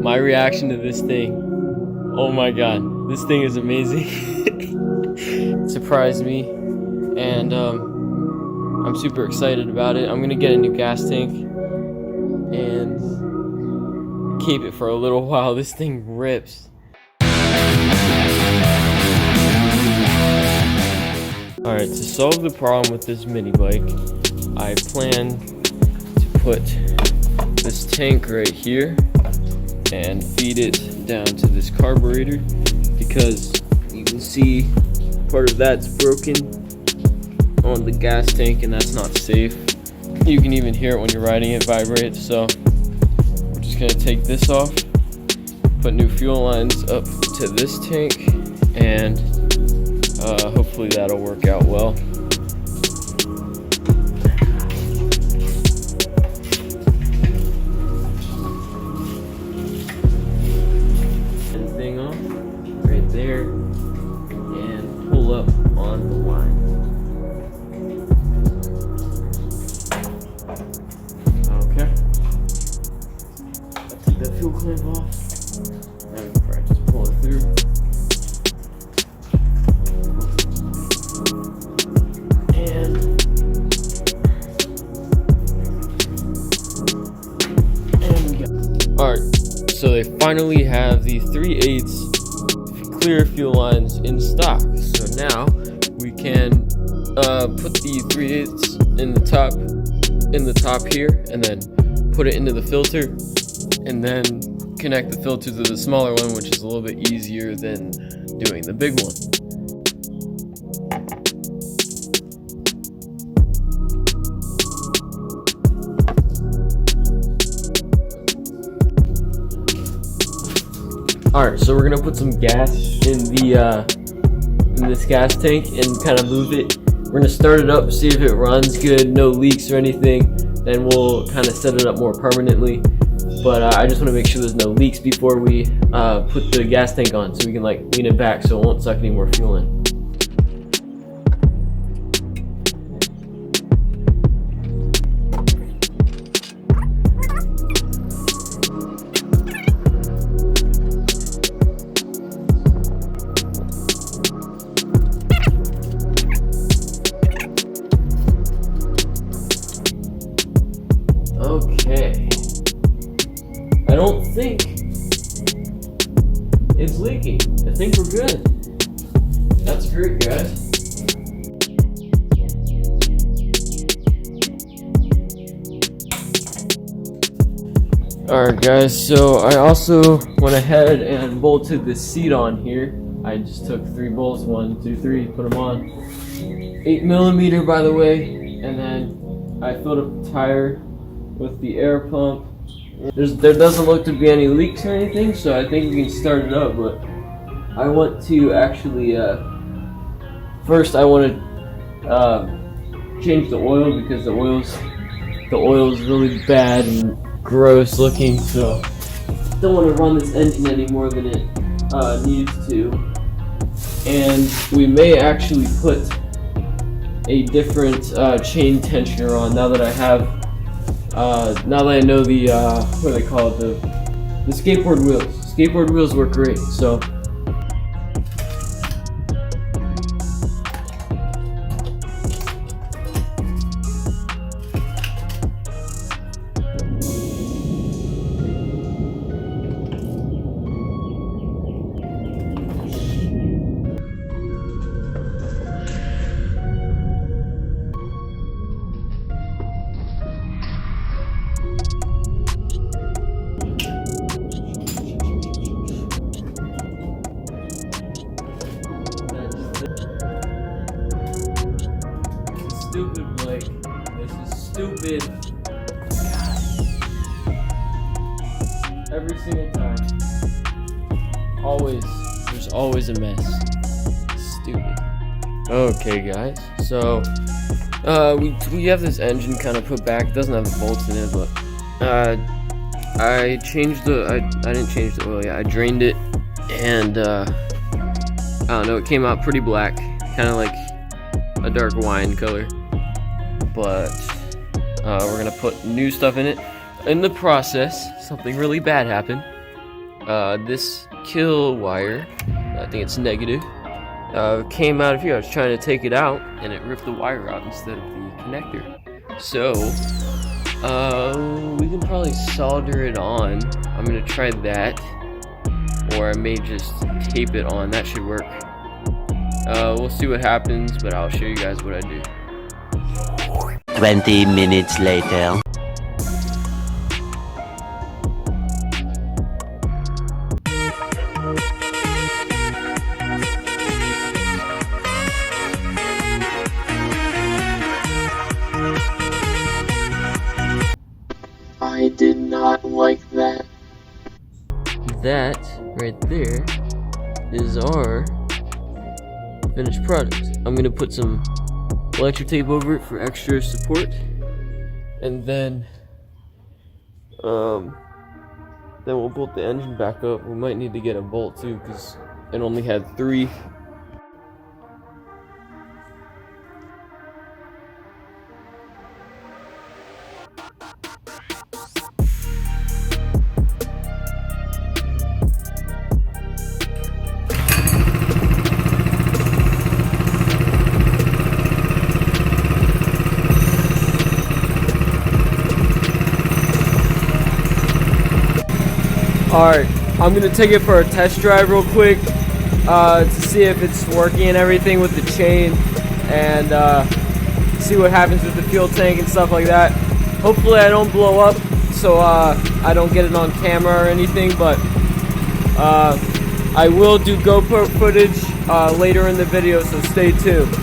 my reaction to this thing, oh my god, this thing is amazing. It surprised me, and I'm super excited about it. I'm gonna get a new gas tank and keep it for a little while. This thing rips. Alright, to solve the problem with this mini bike, I plan to put this tank right here and feed it down to this carburetor, because you can see part of that's broken on the gas tank and that's not safe. You can even hear it when you're riding it vibrate. So we're just gonna take this off, put new fuel lines up to this tank, and hopefully that'll work out well. And thing off right there and pull up on the line. Okay. I'll take that fuel clamp off and just pull it through. Alright, so they finally have the 3/8 clear fuel lines in stock. So now we can put the 3/8 in the top here, and then put it into the filter, and then connect the filter to the smaller one, which is a little bit easier than doing the big one. Alright, so we're gonna put some gas in this gas tank and kind of move it. We're gonna start it up, see if it runs good, no leaks or anything. Then we'll kind of set it up more permanently. But I just want to make sure there's no leaks before we put the gas tank on, so we can like lean it back so it won't suck any more fuel in. Okay, I don't think it's leaking. I think we're good. That's great, guys. Alright guys, so I also went ahead and bolted the seat on here. I just took 3 bolts, 1, 2, 3, put them on. 8mm by the way, and then I filled up the tire with the air pump. There doesn't look to be any leaks or anything, so I think we can start it up. But I want to actually first I want to change the oil, because the oil is really bad and gross looking. So don't want to run this engine any more than it needs to. And we may actually put a different chain tensioner on now that I have. Now that I know the what do they call it, the skateboard wheels. Skateboard wheels work great. So stupid, Blake. This is stupid. Every single time. There's always a mess. Stupid. Okay, guys. So, we have this engine kind of put back. It doesn't have the bolts in it, but I changed I didn't change the oil yet. I drained it, and I don't know. It came out pretty black, kind of like a dark wine color. But we're gonna put new stuff in it. In the process, something really bad happened. this kill wire, I think it's negative, came out of here. I was trying to take it out and it ripped the wire out instead of the connector. So we can probably solder it on. I'm gonna try that, or I may just tape it on. That should work. We'll see what happens, but I'll show you guys what I do. 20 minutes later. I did not like that. That right there is our finished product. I'm gonna put some electric tape over it for extra support, and then we'll bolt the engine back up. We might need to get a bolt too because it only had 3. Alright, I'm gonna take it for a test drive real quick to see if it's working and everything with the chain, and see what happens with the fuel tank and stuff like that. Hopefully I don't blow up, so I don't get it on camera or anything, but I will do GoPro footage later in the video, so stay tuned.